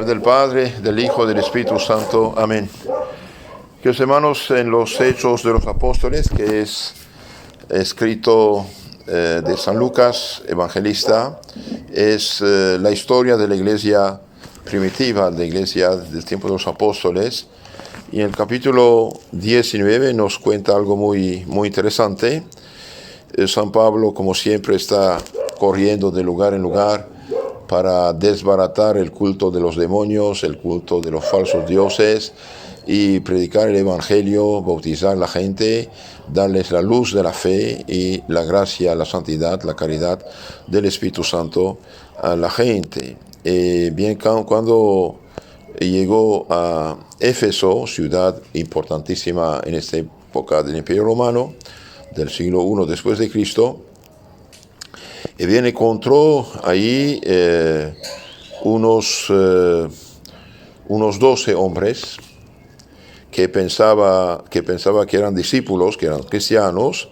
del Padre, del Hijo, del Espíritu Santo. Amén. Queridos hermanos, en los Hechos de los Apóstoles, que es escrito de San Lucas, evangelista, es la historia de la iglesia primitiva, de la iglesia del tiempo de los apóstoles. Y en el capítulo 19 nos cuenta algo muy interesante. San Pablo, como siempre, está corriendo de lugar en lugar para desbaratar el culto de los demonios, el culto de los falsos dioses, y predicar el evangelio, bautizar a la gente, darles la luz de la fe y la gracia, la santidad, la caridad del Espíritu Santo a la gente. Cuando llegó a Éfeso, ciudad importantísima en esta época del Imperio Romano, del siglo I después de Cristo, y bien encontró ahí unos 12 hombres que pensaba que eran discípulos, que eran cristianos,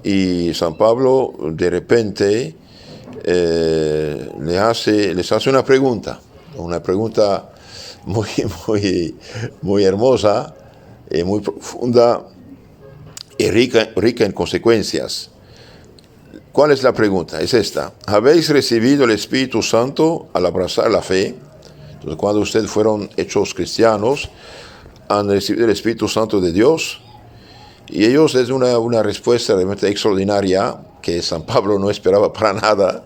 y San Pablo de repente les hace una pregunta muy hermosa, muy profunda y rica en consecuencias. ¿Cuál es la pregunta? Es esta: ¿habéis recibido el Espíritu Santo al abrazar la fe? Entonces, cuando ustedes fueron hechos cristianos, han recibido el Espíritu Santo de Dios. Y ellos, es una respuesta realmente extraordinaria que San Pablo no esperaba para nada.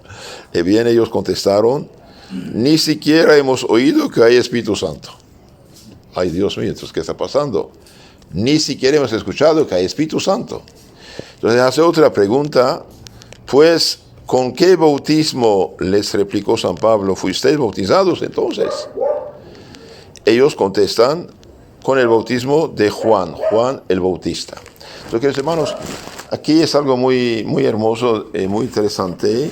Y bien, ellos contestaron: ni siquiera hemos oído que hay Espíritu Santo. Ay, Dios mío, entonces, ¿qué está pasando? Ni siquiera hemos escuchado que hay Espíritu Santo. Entonces hace otra pregunta: pues, ¿con qué bautismo, les replicó San Pablo, fuisteis bautizados entonces? Ellos contestan: con el bautismo de Juan el Bautista. Entonces, queridos hermanos, aquí es algo muy hermoso, muy interesante.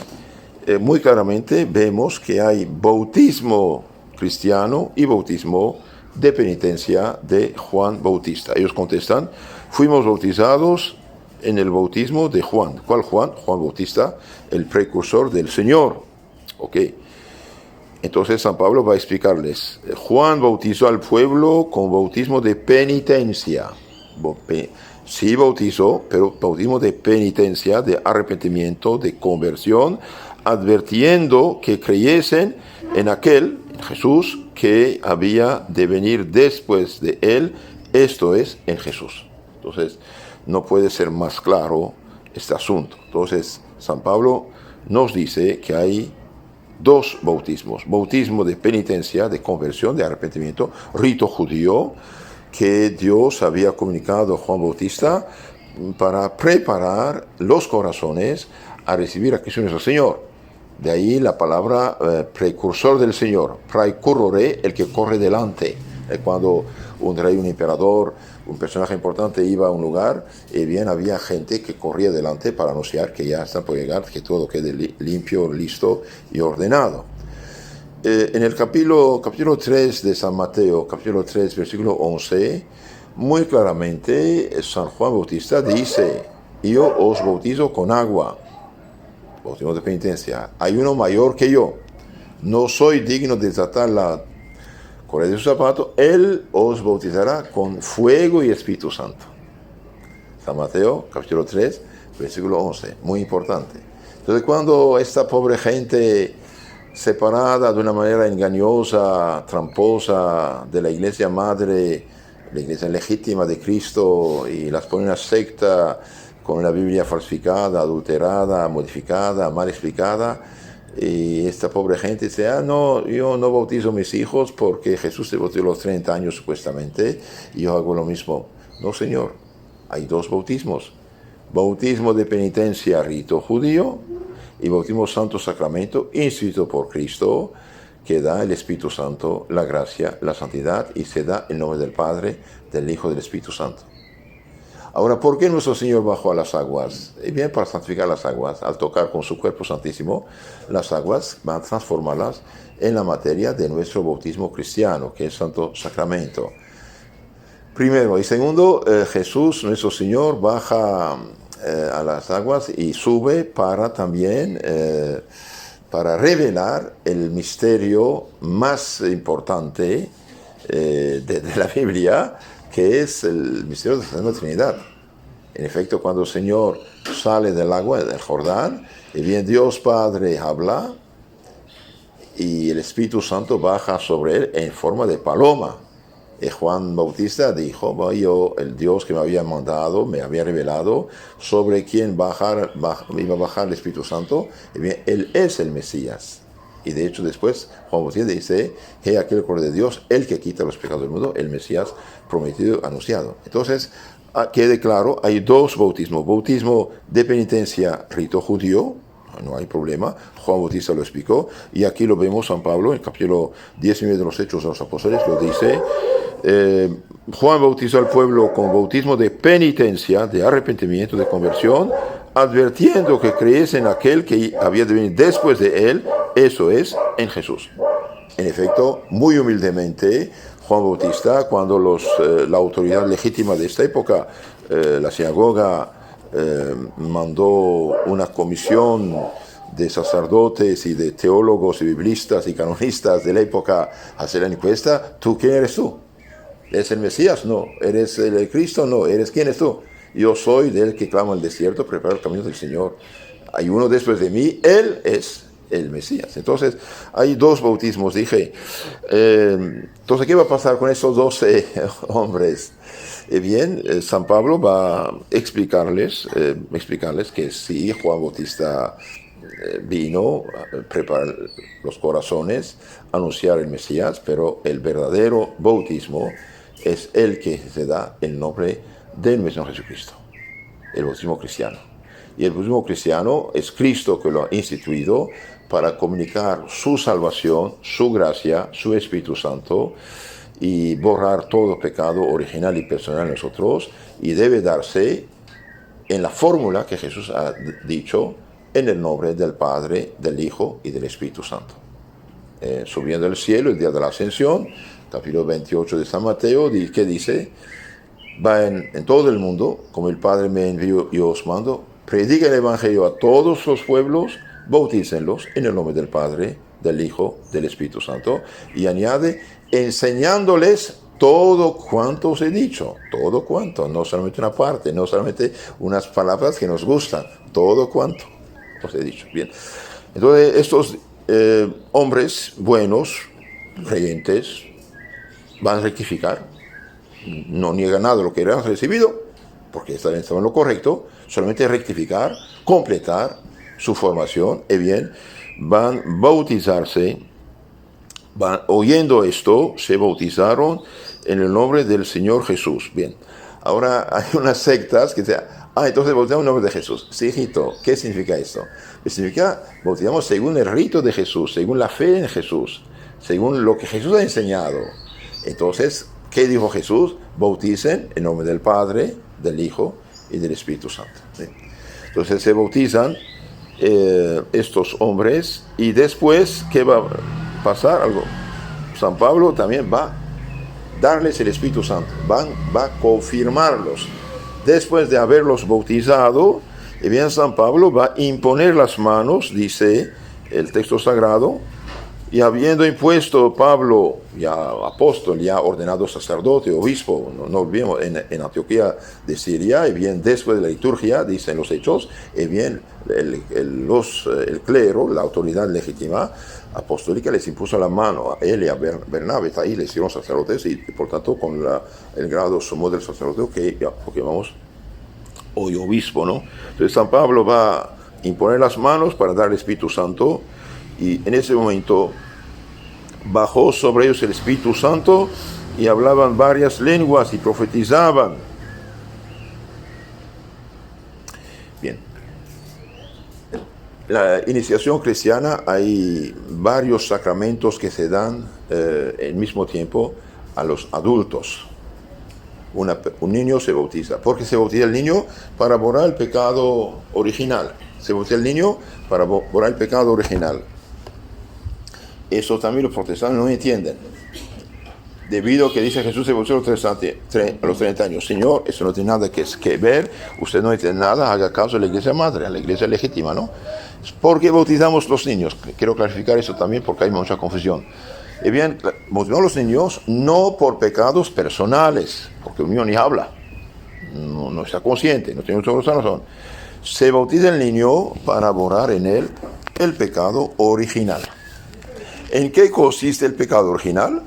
Muy claramente vemos que hay bautismo cristiano y bautismo de penitencia de Juan Bautista. Ellos contestan: fuimos bautizados en el bautismo de Juan. ¿Cuál Juan? Juan Bautista, el precursor del Señor. Ok. Entonces San Pablo va a explicarles: Juan bautizó al pueblo con bautismo de penitencia. Sí bautizó, pero bautismo de penitencia, de arrepentimiento, de conversión, advirtiendo que creyesen en aquel, Jesús, que había de venir después de él, esto es, en Jesús. Entonces, no puede ser más claro este asunto. Entonces, San Pablo nos dice que hay dos bautismos: bautismo de penitencia, de conversión, de arrepentimiento, rito judío, que Dios había comunicado a Juan Bautista para preparar los corazones a recibir a Cristo nuestro Señor. De ahí la palabra precursor del Señor, praecurrore, el que corre delante. Cuando un rey, un emperador, un personaje importante iba a un lugar, y bien había gente que corría delante para anunciar que ya están por llegar, que todo quede limpio, listo y ordenado. En el capítulo 3 de San Mateo, capítulo 3, versículo 11, muy claramente San Juan Bautista dice: yo os bautizo con agua, bautismo de penitencia. Hay uno mayor que yo, no soy digno de desatar la correa de su zapato, él os bautizará con fuego y Espíritu Santo. San Mateo, capítulo 3, versículo 11, muy importante. Entonces, cuando esta pobre gente, separada de una manera engañosa, tramposa de la iglesia madre, la iglesia legítima de Cristo, y las pone en una secta con la Biblia falsificada, adulterada, modificada, mal explicada, y esta pobre gente dice: no, yo no bautizo a mis hijos porque Jesús se bautizó a los 30 años supuestamente, y yo hago lo mismo. No, señor, hay dos bautismos: bautismo de penitencia, rito judío, y bautismo santo, sacramento, instituido por Cristo, que da el Espíritu Santo, la gracia, la santidad, y se da en nombre del Padre, del Hijo y del Espíritu Santo. Ahora, ¿por qué nuestro Señor bajó a las aguas? Bien, para santificar las aguas. Al tocar con su cuerpo santísimo las aguas, va a transformarlas en la materia de nuestro bautismo cristiano, que es santo sacramento. Primero. Y segundo, Jesús, nuestro Señor, baja a las aguas y sube para también para revelar el misterio más importante de la Biblia, que es el misterio de la Santa Trinidad. En efecto, cuando el Señor sale del agua del Jordán, y bien Dios Padre habla, y el Espíritu Santo baja sobre él en forma de paloma. Juan Bautista dijo, yo, el Dios que me había mandado, me había revelado sobre quién iba a bajar el Espíritu Santo. Y bien, él es el Mesías. Y de hecho después Juan Bautista dice, he aquí el Cordero de Dios, el que quita los pecados del mundo, el Mesías prometido, anunciado. Entonces, quede claro, hay dos bautismos. Bautismo de penitencia, rito judío, no hay problema, Juan Bautista lo explicó, y aquí lo vemos San Pablo, en el capítulo 19 de los Hechos de los Apóstoles, lo dice, Juan bautizó al pueblo con bautismo de penitencia, de arrepentimiento, de conversión, advirtiendo que creyese en aquel que había de venir después de él, eso es, en Jesús. En efecto, muy humildemente, Juan Bautista, cuando la autoridad legítima de esta época, la sinagoga, mandó una comisión de sacerdotes y de teólogos y biblistas y canonistas de la época a hacer la encuesta, ¿tú quién eres tú? ¿Eres el Mesías? No. ¿Eres el Cristo? No. ¿Eres quién es tú? Yo soy del que clama el desierto, prepara el camino del Señor. Hay uno después de mí, Él es el Mesías. Entonces, hay dos bautismos, dije. Entonces, ¿qué va a pasar con esos 12 hombres? Bien, San Pablo va a explicarles que sí, Juan Bautista vino a preparar los corazones, anunciar el Mesías, pero el verdadero bautismo es el que se da en nombre del Mesías Jesucristo, el bautismo cristiano. Y el bautismo cristiano es Cristo que lo ha instituido para comunicar su salvación, su gracia, su Espíritu Santo, y borrar todo pecado original y personal en nosotros, y debe darse en la fórmula que Jesús ha dicho, en el nombre del Padre, del Hijo y del Espíritu Santo. Subiendo al cielo el día de la ascensión, capítulo 28 de San Mateo, que dice, va en todo el mundo, como el Padre me envió, yo os mando, predica el Evangelio a todos los pueblos, bautícenlos en el nombre del Padre, del Hijo, del Espíritu Santo, y añade, enseñándoles todo cuanto os he dicho, todo cuanto, no solamente una parte, no solamente unas palabras que nos gustan, todo cuanto os he dicho. Bien, entonces estos hombres buenos, creyentes, van a rectificar, no niegan nada de lo que han recibido, porque estaban en lo correcto, solamente rectificar, completar su formación, y bien, van a bautizarse, oyendo esto, se bautizaron en el nombre del Señor Jesús. Bien, ahora hay unas sectas que dicen, entonces bautizamos en el nombre de Jesús. Sí, hijito, ¿qué significa esto? Significa, bautizamos según el rito de Jesús, según la fe en Jesús, según lo que Jesús ha enseñado. Entonces, ¿qué dijo Jesús? Bauticen en nombre del Padre, del Hijo y del Espíritu Santo. ¿Sí? Entonces se bautizan estos hombres, y después, ¿qué va a pasar? Algo. San Pablo también va a darles el Espíritu Santo, va a confirmarlos. Después de haberlos bautizado, y bien San Pablo va a imponer las manos, dice el texto sagrado, y habiendo impuesto Pablo, ya apóstol, ya ordenado sacerdote, obispo, no olvidemos, en Antioquía de Siria, y bien después de la liturgia, dicen los Hechos, y bien el clero, la autoridad legítima apostólica, les impuso la mano a él y a Bernabé, ahí les hicieron sacerdotes, y por tanto con el grado sumo del sacerdote que llamamos hoy obispo, ¿no? Entonces San Pablo va a imponer las manos para dar el Espíritu Santo, y en ese momento bajó sobre ellos el Espíritu Santo y hablaban varias lenguas y profetizaban. Bien. La iniciación cristiana, hay varios sacramentos que se dan al mismo tiempo a los adultos. Un niño se bautiza. ¿Por qué se bautiza el niño? Para borrar el pecado original. Se bautiza el niño para borrar el pecado original. Eso también los protestantes no entienden. Debido a que dice Jesús se bautizó a los 30 años. Señor, eso no tiene nada que ver. Usted no entiende nada. Haga caso a la iglesia madre, a la iglesia legítima, ¿no? ¿Por qué bautizamos los niños? Quiero clarificar eso también porque hay mucha confusión. Bien, bautizamos los niños no por pecados personales, porque un niño ni habla, no está consciente, no tiene toda la razón. Se bautiza el niño para borrar en él el pecado original. ¿En qué consiste el pecado original?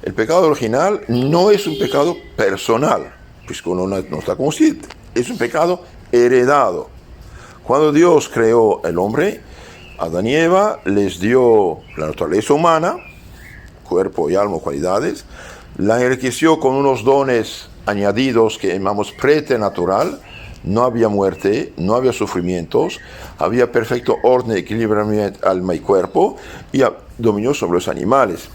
El pecado original no es un pecado personal, pues uno no está consciente, es un pecado heredado. Cuando Dios creó el hombre, Adán y Eva les dio la naturaleza humana, cuerpo y alma, cualidades, la enriqueció con unos dones añadidos que llamamos preternatural. No había muerte, no había sufrimientos, había perfecto orden, equilibrio, alma y cuerpo, y dominio sobre los animales.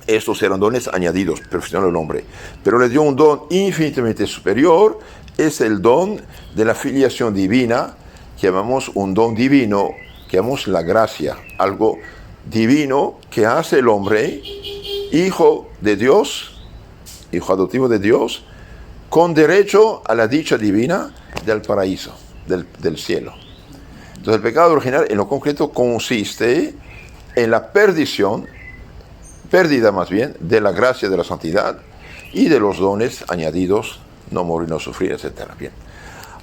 Estos eran dones añadidos, perfeccionó el hombre. Pero le dio un don infinitamente superior, es el don de la filiación divina, que llamamos un don divino, que llamamos la gracia, algo divino que hace el hombre hijo de Dios, hijo adoptivo de Dios, con derecho a la dicha divina del paraíso, del cielo. Entonces el pecado original en lo concreto consiste en la pérdida más bien, de la gracia de la santidad y de los dones añadidos, no morir, no sufrir, etc. Bien.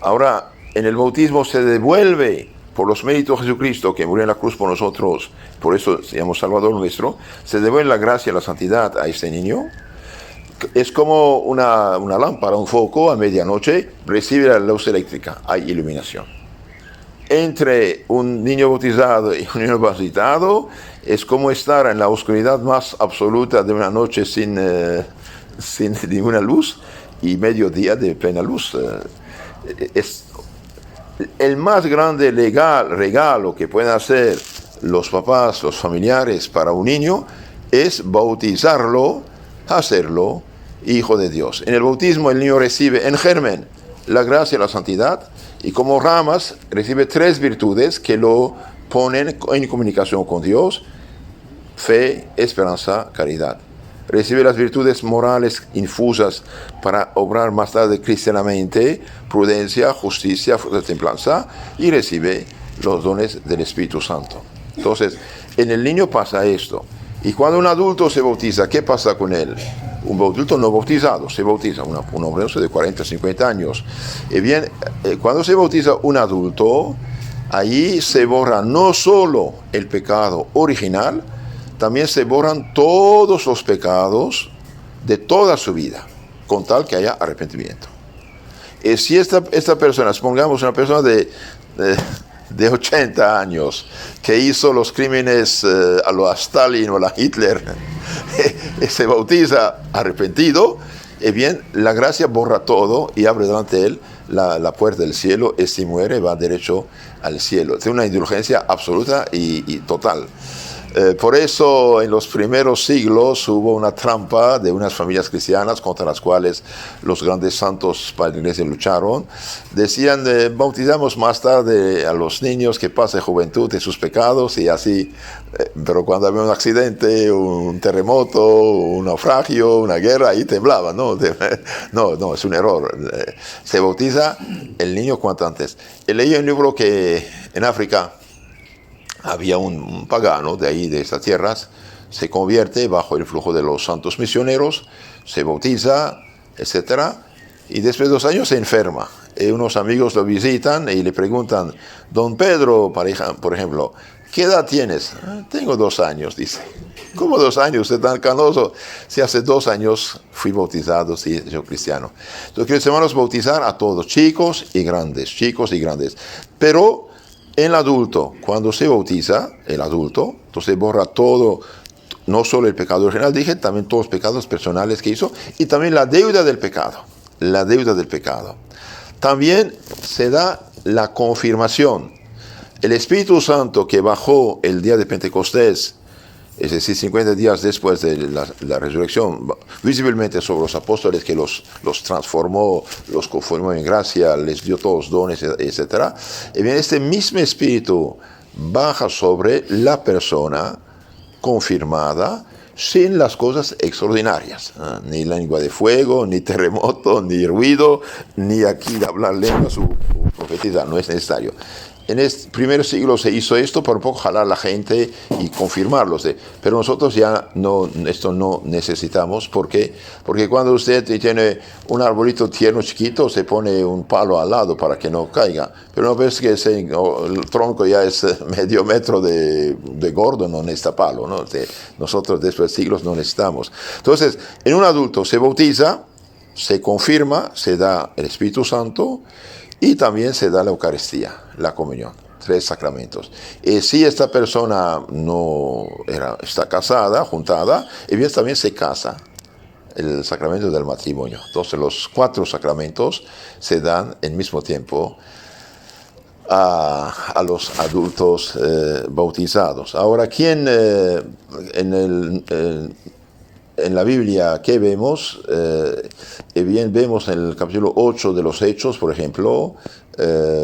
Ahora, en el bautismo se devuelve por los méritos de Jesucristo que murió en la cruz por nosotros, por eso se llama Salvador nuestro, se devuelve la gracia y la santidad a este niño. Es como una lámpara, un foco a medianoche, recibe la luz eléctrica, hay iluminación. Entre un niño bautizado y un niño bautizado es como estar en la oscuridad más absoluta de una noche sin ninguna luz y mediodía de plena luz. Es el más grande regalo que pueden hacer los papás, los familiares para un niño es bautizarlo, hacerlo hijo de Dios. En el bautismo el niño recibe en germen la gracia y la santidad, y como ramas recibe 3 virtudes que lo ponen en comunicación con Dios: fe, esperanza, caridad. Recibe las virtudes morales infusas para obrar más tarde cristianamente: prudencia, justicia, templanza, y recibe los dones del Espíritu Santo. Entonces, en el niño pasa esto. Y cuando un adulto se bautiza, ¿qué pasa con él? Un adulto no bautizado se bautiza, un hombre de 40, 50 años. Y bien, cuando se bautiza un adulto, allí se borra no solo el pecado original, también se borran todos los pecados de toda su vida, con tal que haya arrepentimiento. Y si esta persona, supongamos una persona de 80 años, que hizo los crímenes a lo Stalin o a Hitler, se bautiza arrepentido, bien, la gracia borra todo y abre delante de él la puerta del cielo, y si muere va derecho al cielo. Es una indulgencia absoluta y total. Por eso en los primeros siglos hubo una trampa de unas familias cristianas contra las cuales los grandes santos para la iglesia lucharon. Decían, bautizamos más tarde a los niños que pasen juventud de sus pecados y así, pero cuando había un accidente, un terremoto, un naufragio, una guerra, ahí temblaban, ¿no? No, es un error. Se bautiza el niño cuanto antes. Leí un libro que en África había un pagano de ahí, de estas tierras, se convierte bajo el flujo de los santos misioneros, se bautiza, etc. Y después de 2 años se enferma. Y unos amigos lo visitan y le preguntan: don Pedro, por ejemplo, ¿qué edad tienes? Tengo 2 años, dice. ¿Cómo 2 años? Usted tan canoso. Si hace 2 años fui bautizado, sí, soy cristiano. Entonces, queridos hermanos, bautizar a todos, chicos y grandes. Pero el adulto, cuando se bautiza, entonces borra todo, no solo el pecado original, dije, también todos los pecados personales que hizo, y también la deuda del pecado. También se da la confirmación. El Espíritu Santo que bajó el día de Pentecostés, es decir, 50 días después de la resurrección, visiblemente sobre los apóstoles, que los transformó, los conformó en gracia, les dio todos los dones, etc. Y bien, este mismo Espíritu baja sobre la persona confirmada sin las cosas extraordinarias, ni lengua de fuego, ni terremoto, ni ruido, ni aquí hablar lenguas o profetizar, no es necesario. en este primer siglo se hizo esto para un poco jalar a la gente y confirmarlos. Pero nosotros ya esto no necesitamos. ¿Por qué? Porque cuando usted tiene un arbolito tierno chiquito, se pone un palo al lado para que no caiga. Pero una vez que el tronco ya es medio metro de gordo, no necesita palo, ¿no? Nosotros después de siglos no necesitamos. Entonces, en un adulto se bautiza, se confirma, se da el Espíritu Santo y también se da la Eucaristía, la comunión, 3 sacramentos. Y si esta persona está casada, juntada, y bien también se casa, el sacramento del matrimonio. Entonces los 4 sacramentos se dan al mismo tiempo a los adultos bautizados. Ahora, ¿quién en la Biblia, ¿qué vemos? Bien vemos en el capítulo 8 de los Hechos, por ejemplo,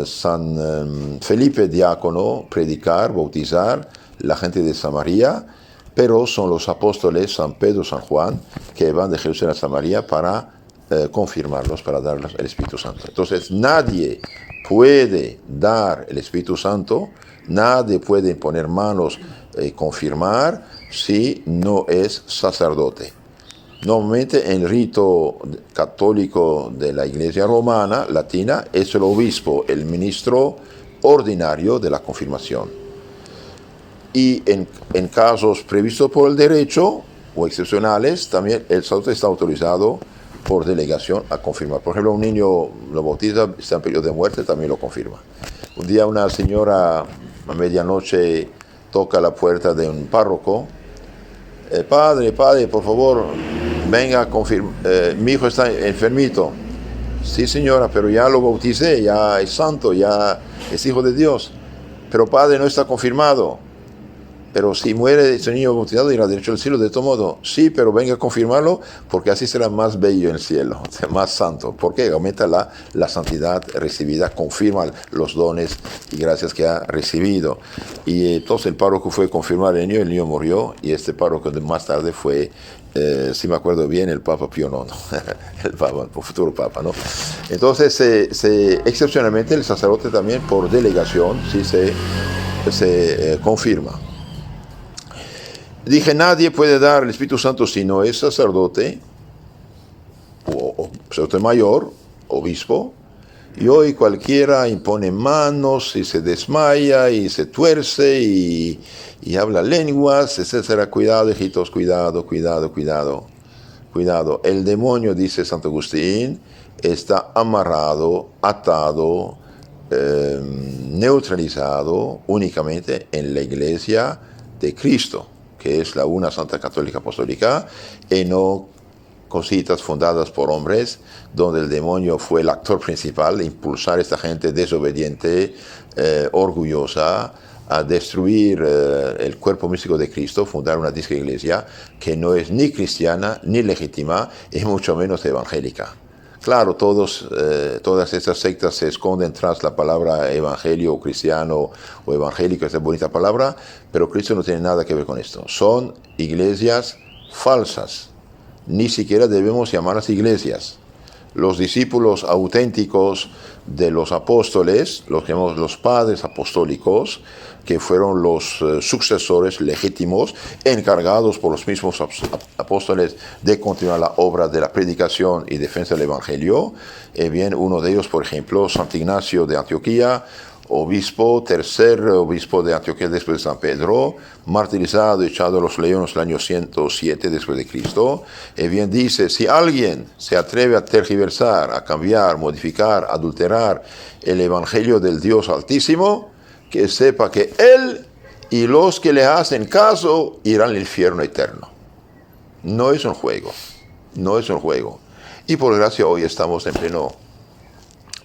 San Felipe diácono, predicar, bautizar la gente de Samaria, pero son los apóstoles San Pedro, San Juan, que van de Jerusalén a Samaria para confirmarlos, para darles el Espíritu Santo. Entonces, nadie puede dar el Espíritu Santo, nadie puede imponer manos y confirmar si no es sacerdote. Normalmente en el rito católico de la Iglesia Romana, latina, es el obispo, el ministro ordinario de la confirmación. Y en casos previstos por el derecho o excepcionales, también el sacerdote está autorizado por delegación a confirmar. Por ejemplo, un niño lo bautiza, está en periodo de muerte, también lo confirma. Un día una señora a medianoche toca la puerta de un párroco. Padre, por favor, venga a confirmar. Mi hijo está enfermito. Sí, señora, pero ya lo bauticé, ya es santo, ya es hijo de Dios. Pero padre, no está confirmado. Pero si muere ese niño bautizado, irá derecho al cielo de todo modo. Sí, pero venga a confirmarlo, porque así será más bello en el cielo, más santo. Porque aumenta la santidad recibida, confirma los dones y gracias que ha recibido. Y entonces el párroco fue a confirmar el niño murió, y este párroco más tarde fue, si me acuerdo bien, el Papa Pío IX, el futuro Papa, ¿no? Entonces, excepcionalmente, el sacerdote también, por delegación, sí se confirma. Dije, nadie puede dar el Espíritu Santo si no es sacerdote, o sacerdote mayor, obispo, y hoy cualquiera impone manos y se desmaya y se tuerce y habla lenguas, etc. Cuidado, hijitos, cuidado. El demonio, dice Santo Agustín, está amarrado, atado, neutralizado únicamente en la Iglesia de Cristo, que es la una Santa Católica Apostólica, y no cositas fundadas por hombres, donde el demonio fue el actor principal de impulsar a esta gente desobediente, orgullosa, a destruir el cuerpo místico de Cristo, fundar una disque iglesia que no es ni cristiana, ni legítima, y mucho menos evangélica. Claro, todas estas sectas se esconden tras la palabra evangelio o cristiano o evangélico, esa bonita palabra, pero Cristo no tiene nada que ver con esto. Son iglesias falsas. Ni siquiera debemos llamarlas iglesias. Los discípulos auténticos de los apóstoles, los que llamamos los padres apostólicos, que fueron los sucesores legítimos, encargados por los mismos apóstoles de continuar la obra de la predicación y defensa del Evangelio. Bien, uno de ellos, por ejemplo, Santo Ignacio de Antioquía, tercer obispo de Antioquía después de San Pedro, martirizado y echado a los leones el año 107 después de Cristo. Bien dice, si alguien se atreve a tergiversar, a cambiar, modificar, adulterar el Evangelio del Dios Altísimo, que sepa que él y los que le hacen caso irán al infierno eterno. No es un juego. Y por gracia hoy estamos en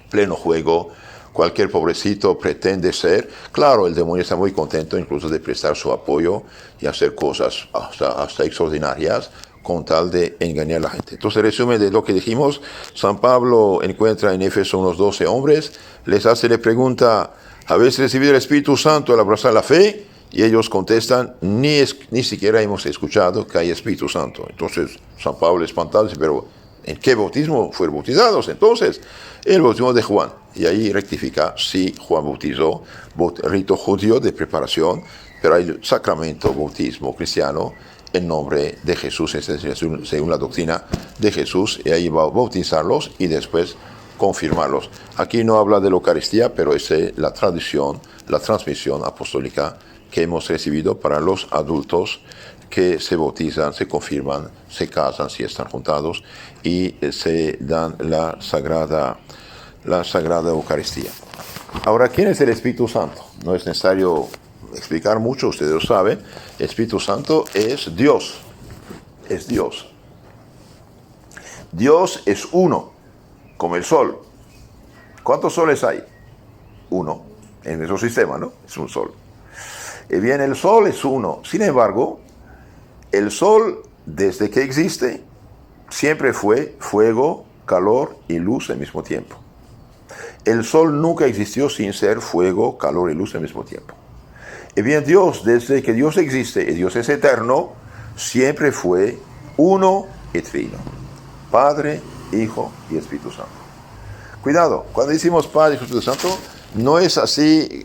pleno juego. Cualquier pobrecito pretende ser. Claro, el demonio está muy contento incluso de prestar su apoyo y hacer cosas hasta extraordinarias con tal de engañar a la gente. Entonces, resumen de lo que dijimos, San Pablo encuentra en Éfeso unos 12 hombres, le pregunta, ¿habéis recibido el Espíritu Santo al abrazar la fe? Y ellos contestan, ni siquiera hemos escuchado que hay Espíritu Santo. Entonces, San Pablo espantado dice, pero ¿En qué bautismo fueron bautizados? Entonces, el bautismo de Juan. Y ahí rectifica, sí, Juan bautizó, rito judío de preparación, pero hay sacramento, bautismo cristiano, en nombre de Jesús, según la doctrina de Jesús, y ahí va a bautizarlos y después confirmarlos. Aquí no habla de la Eucaristía, pero es la tradición, la transmisión apostólica que hemos recibido para los adultos que se bautizan, se confirman, se casan si están juntados y se dan la sagrada Eucaristía. Ahora, ¿quién es el Espíritu Santo? No es necesario explicar mucho, ustedes lo saben. El Espíritu Santo es Dios. Es Dios. Dios es uno, como el sol. ¿Cuántos soles hay? Uno. En nuestro sistema, ¿no? Es un sol. Y bien, el sol es uno. Sin embargo, el sol, desde que existe, siempre fue fuego, calor y luz al mismo tiempo. El sol nunca existió sin ser fuego, calor y luz al mismo tiempo. Y bien, Dios, desde que Dios existe y Dios es eterno, siempre fue uno y trino. Padre, Hijo y Espíritu Santo. Cuidado, cuando decimos Padre, Hijo y Espíritu Santo, no es así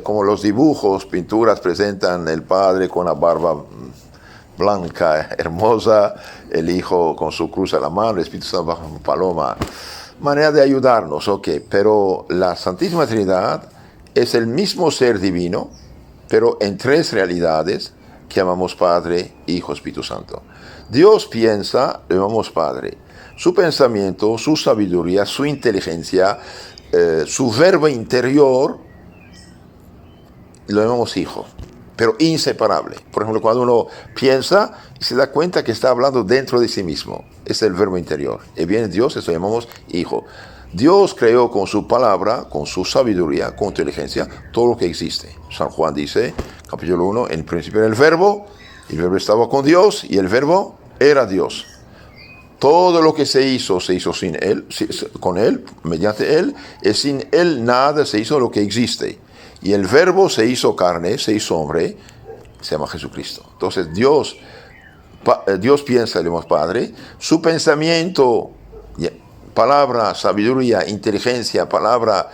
como los dibujos, pinturas presentan el Padre con la barba blanca, hermosa, el Hijo con su cruz a la mano, el Espíritu Santo bajo una paloma. Manera de ayudarnos, ok, pero la Santísima Trinidad es el mismo ser divino, pero en tres realidades que llamamos Padre, Hijo, Espíritu Santo. Dios piensa, le llamamos Padre. Su pensamiento, su sabiduría, su inteligencia, su verbo interior, lo llamamos Hijo, pero inseparable. Por ejemplo, cuando uno piensa y se da cuenta que está hablando dentro de sí mismo, es el verbo interior. Y viene Dios, eso llamamos Hijo. Dios creó con su palabra, con su sabiduría, con inteligencia, todo lo que existe. San Juan dice, capítulo 1, en el principio era el verbo estaba con Dios y el verbo era Dios. Todo lo que se hizo sin Él, con Él, mediante Él, y sin Él nada se hizo lo que existe. Y el verbo se hizo carne, se hizo hombre, se llama Jesucristo. Entonces Dios piensa, le llamamos Padre, su pensamiento, palabra, sabiduría, inteligencia, palabra,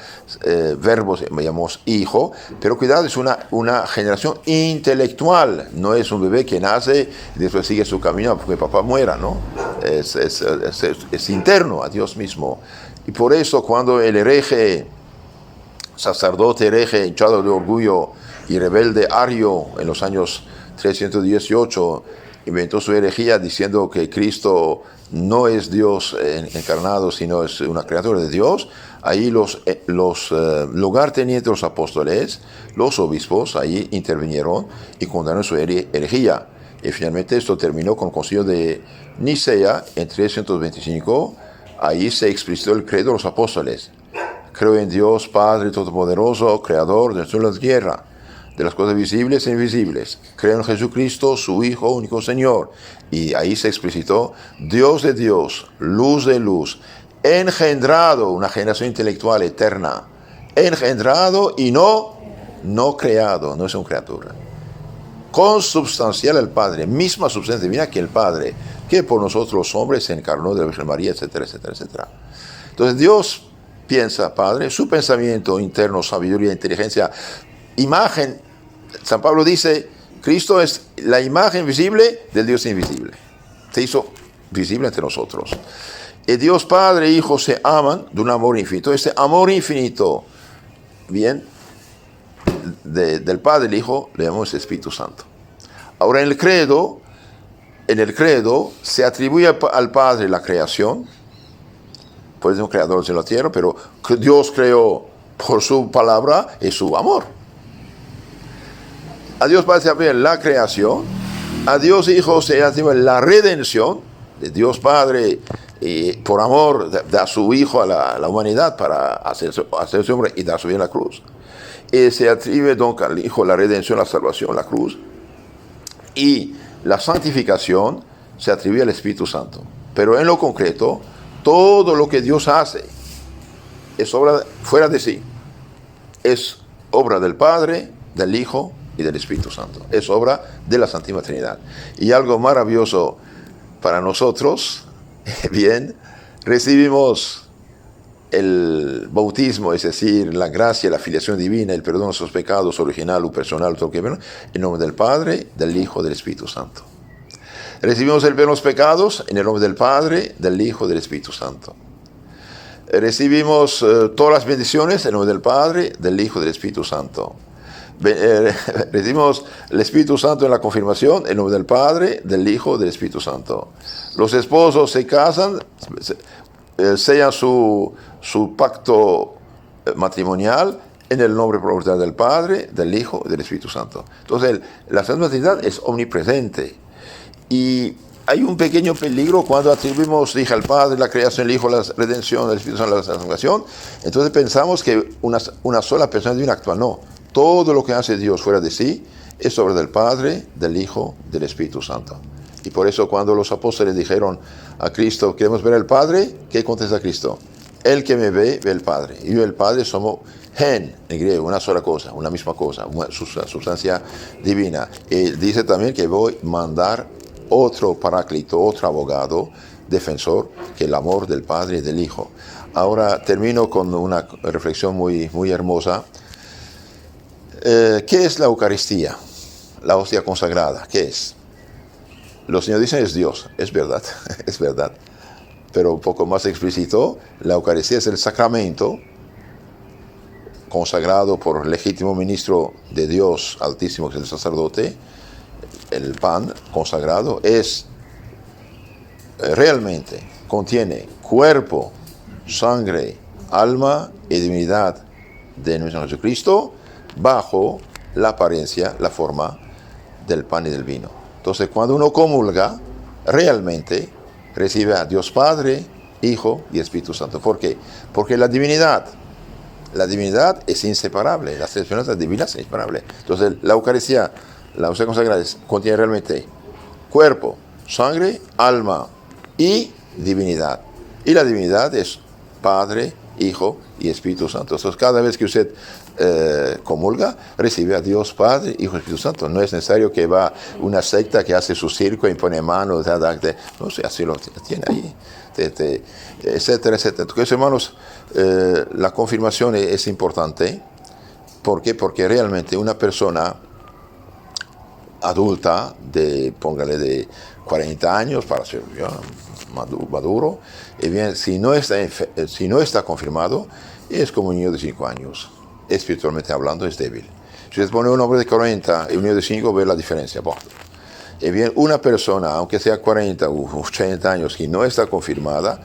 verbos, llamamos Hijo, pero cuidado, es una generación intelectual, no es un bebé que nace y después sigue su camino porque papá muera, ¿no? Es interno a Dios mismo. Y por eso cuando el hereje, sacerdote hereje, hinchado de orgullo y rebelde Ario, en los años 318, inventó su herejía diciendo que Cristo no es Dios encarnado, sino es una criatura de Dios. Ahí los lugartenientes, los apóstoles, los obispos, ahí intervinieron y condenaron su herejía. Y finalmente esto terminó con el concilio de Nicea en 325. Ahí se explicitó el credo de los apóstoles. Creo en Dios Padre Todopoderoso, Creador de todas las guerras, de las cosas visibles e invisibles. Creo en Jesucristo, su Hijo, único Señor. Y ahí se explicitó Dios de Dios, luz de luz, engendrado, una generación intelectual eterna, engendrado y no creado, no es una criatura. Consubstancial al Padre, misma substancia divina que el Padre, que por nosotros los hombres se encarnó de la Virgen María, etcétera, etcétera, etcétera. Entonces Dios piensa, Padre, su pensamiento interno, sabiduría, inteligencia, imagen. San Pablo dice, Cristo es la imagen visible del Dios invisible. Se hizo visible entre nosotros. Y Dios Padre e Hijo se aman de un amor infinito. Este amor infinito, bien, del Padre y el Hijo, le llamamos Espíritu Santo. Ahora en el credo se atribuye al Padre la creación. Puede ser un creador de la tierra, pero Dios creó por su palabra y su amor. A Dios Padre se atribuye la creación, a Dios Hijo se atribuye la redención, de Dios Padre por amor da a su Hijo a la humanidad para hacerse hombre y dar su vida en la cruz. Y se atribuye donc al Hijo la redención, la salvación, la cruz. Y la santificación se atribuye al Espíritu Santo. Pero en lo concreto, todo lo que Dios hace es obra fuera de sí. Es obra del Padre, del Hijo y del Espíritu Santo. Es obra de la Santísima Trinidad. Y algo maravilloso para nosotros, Bien, recibimos el bautismo, es decir, la gracia, la filiación divina, el perdón de nuestros pecados, original o personal, todo lo que ven, en nombre del Padre, del Hijo, del Espíritu Santo. Recibimos el perdón de los pecados en el nombre del Padre, del Hijo, del Espíritu Santo. Recibimos todas las bendiciones en nombre del Padre, del Hijo, del Espíritu Santo. Recibimos el Espíritu Santo en la confirmación en nombre del Padre, del Hijo, del Espíritu Santo. Los esposos se casan, sellan su pacto matrimonial en el nombre propietario del Padre, del Hijo y del Espíritu Santo. Entonces, la Santa Trinidad es omnipresente. Y hay un pequeño peligro cuando atribuimos, dije, al Padre, la creación, el Hijo, la redención, el Espíritu Santo, la santificación. Entonces pensamos que una sola persona divina actúa. No, todo lo que hace Dios fuera de sí es obra del Padre, del Hijo, del Espíritu Santo. Y por eso cuando los apóstoles dijeron a Cristo, ¿queremos ver al Padre? ¿Qué contesta Cristo? El que me ve, ve al Padre. Y yo y el Padre somos gen, en griego, una sola cosa, una misma cosa, una sustancia divina. Y dice también que voy a mandar otro paráclito, otro abogado, defensor, que el amor del Padre y del Hijo. Ahora termino con una reflexión muy, muy hermosa. ¿Qué es la Eucaristía? La hostia consagrada, ¿qué es? Los niños dicen es Dios, es verdad, es verdad. Pero un poco más explícito, la Eucaristía es el sacramento consagrado por el legítimo ministro de Dios Altísimo, que es el sacerdote. El pan consagrado es realmente, contiene cuerpo, sangre, alma y divinidad de nuestro Jesucristo bajo la apariencia, la forma del pan y del vino. Entonces, cuando uno comulga, realmente recibe a Dios Padre, Hijo y Espíritu Santo. ¿Por qué? Porque la divinidad es inseparable, las tres personas divinas son inseparables. Entonces, la Eucaristía, la hostia consagrada, contiene realmente cuerpo, sangre, alma y divinidad. Y la divinidad es Padre, Hijo y Espíritu Santo. Entonces, cada vez que usted comulga, recibe a Dios Padre, Hijo y Espíritu Santo. No es necesario que va una secta que hace su circo, impone manos, no sé, así lo tiene ahí, etcétera, etcétera. Entonces, hermanos, la confirmación es importante. ¿Por qué? Porque realmente una persona adulta, póngale de 40 años para ser ya maduro, y bien, si no está confirmado, es como un niño de 5 años. Espiritualmente hablando, es débil. Si usted pone un hombre de 40 y un niño de 5, ve la diferencia. Bueno, y bien, una persona, aunque sea 40 u 80 años, y no está confirmada,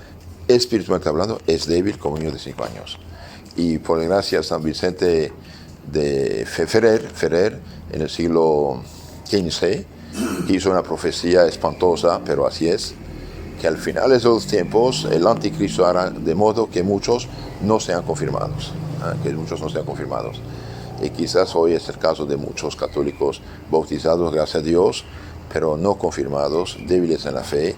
espiritualmente hablando, es débil como un niño de 5 años. Y por gracia de San Vicente de Ferrer, en el siglo XV, hizo una profecía espantosa, pero así es, que al final de los tiempos el anticristo hará de modo que muchos no sean confirmados. Y quizás hoy es el caso de muchos católicos bautizados, gracias a Dios, pero no confirmados, débiles en la fe,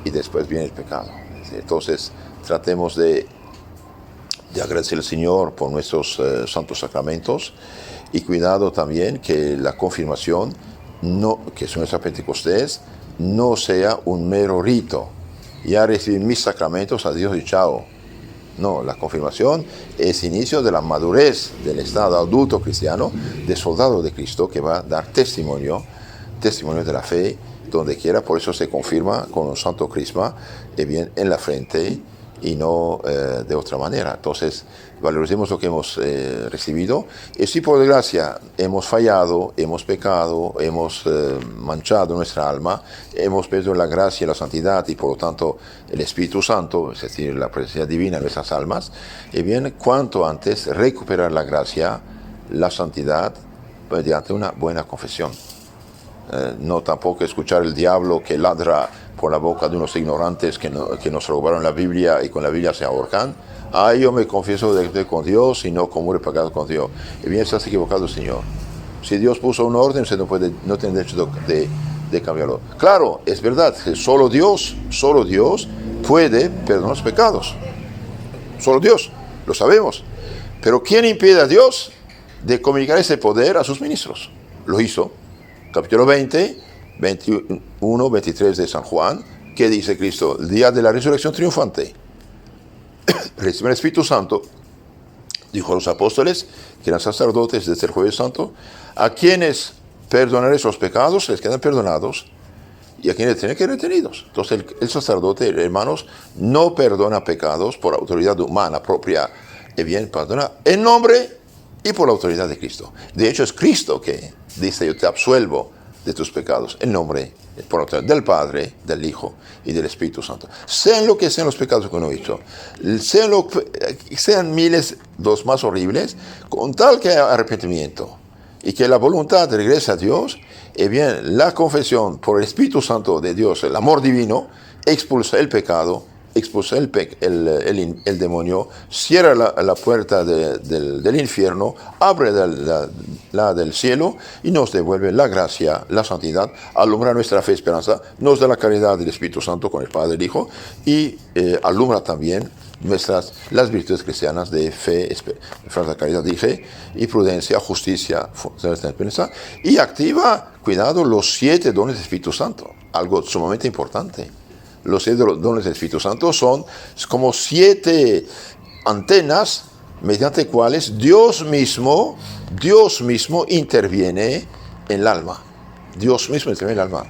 y después viene el pecado. Entonces, tratemos de agradecer al Señor por nuestros santos sacramentos, y cuidado también que la confirmación, que es nuestra Pentecostés, no sea un mero rito. Ya recibí mis sacramentos, adiós y chao. No, la confirmación es inicio de la madurez del estado adulto cristiano, de soldado de Cristo, que va a dar testimonio de la fe donde quiera. Por eso se confirma con un santo crisma, bien en la frente, y no de otra manera. Entonces, valoremos lo que hemos recibido. Y si por desgracia hemos fallado, hemos pecado, hemos manchado nuestra alma, hemos perdido la gracia y la santidad, y por lo tanto el Espíritu Santo, es decir, la presencia divina en nuestras almas, y bien, cuanto antes recuperar la gracia, la santidad, mediante una buena confesión. No tampoco escuchar el diablo que ladra por la boca de unos ignorantes que nos robaron la Biblia y con la Biblia se ahorcan. Yo me confieso con Dios y no comulgo pecado con Dios. Y bien, estás equivocado, Señor. Si Dios puso un orden, usted no tiene derecho de cambiarlo. Claro, es verdad que solo Dios puede perdonar los pecados. Solo Dios, lo sabemos. Pero ¿quién impide a Dios de comunicar ese poder a sus ministros? Lo hizo. Capítulo 20, 21, 23 de San Juan, ¿Qué dice Cristo? El día de la resurrección triunfante. Recibe el Espíritu Santo, dijo a los apóstoles, que eran sacerdotes desde el Jueves Santo, a quienes perdonaréis los pecados, les quedan perdonados, y a quienes tienen que ser retenidos. Entonces el sacerdote, hermanos, no perdona pecados por autoridad humana propia, bien, perdona en nombre y por la autoridad de Cristo. De hecho, es Cristo que dice, yo te absuelvo de tus pecados, en nombre, por la autoridad del Padre, del Hijo y del Espíritu Santo. Sean lo que sean los pecados que uno hizo, sean miles los más horribles, con tal que haya arrepentimiento y que la voluntad regrese a Dios, bien, la confesión por el Espíritu Santo de Dios, el amor divino, expulsa el pecado, expulsa el demonio, cierra la puerta del infierno, abre la del cielo y nos devuelve la gracia, la santidad, alumbra nuestra fe y esperanza, nos da la caridad del Espíritu Santo con el Padre y el Hijo y alumbra también las virtudes cristianas de fe, esperanza, caridad, dije, y prudencia, justicia, esperanza, y activa, cuidado, los 7 dones del Espíritu Santo, algo sumamente importante. Los 7 dones del Espíritu Santo son como 7 antenas mediante cuales Dios mismo interviene en el alma. Dios mismo interviene en el alma.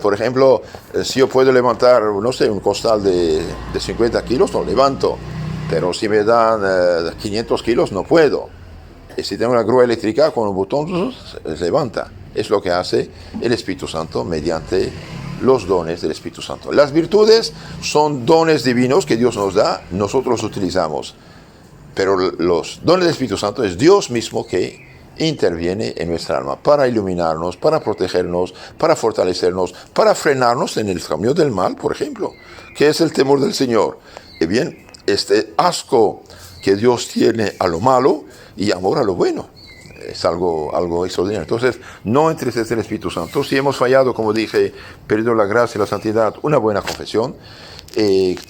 Por ejemplo, si yo puedo levantar, no sé, un costal de 50 kilos, lo levanto. Pero si me dan 500 kilos, no puedo. Y si tengo una grúa eléctrica con un botón, se levanta. Es lo que hace el Espíritu Santo mediante los dones del Espíritu Santo. Las virtudes son dones divinos que Dios nos da, nosotros los utilizamos. Pero los dones del Espíritu Santo es Dios mismo que interviene en nuestra alma para iluminarnos, para protegernos, para fortalecernos, para frenarnos en el camino del mal, por ejemplo, que es el temor del Señor. Y bien, este asco que Dios tiene a lo malo y amor a lo bueno. Es algo extraordinario. Entonces, no entristecer el Espíritu Santo. Si hemos fallado, como dije, perdido la gracia y la santidad, una buena confesión.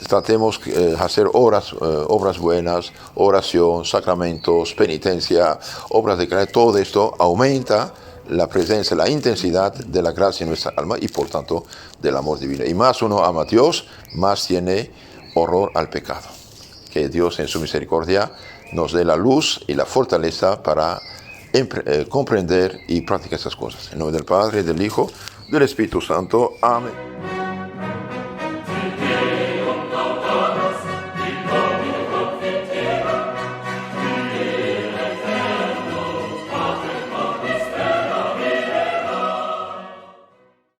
Tratemos de hacer obras buenas, oración, sacramentos, penitencia, obras de caridad. Todo esto aumenta la presencia, la intensidad de la gracia en nuestra alma y, por tanto, del amor divino. Y más uno ama a Dios, más tiene horror al pecado. Que Dios, en su misericordia, nos dé la luz y la fortaleza para comprender y practicar estas cosas. En nombre del Padre, del Hijo, del Espíritu Santo. Amén.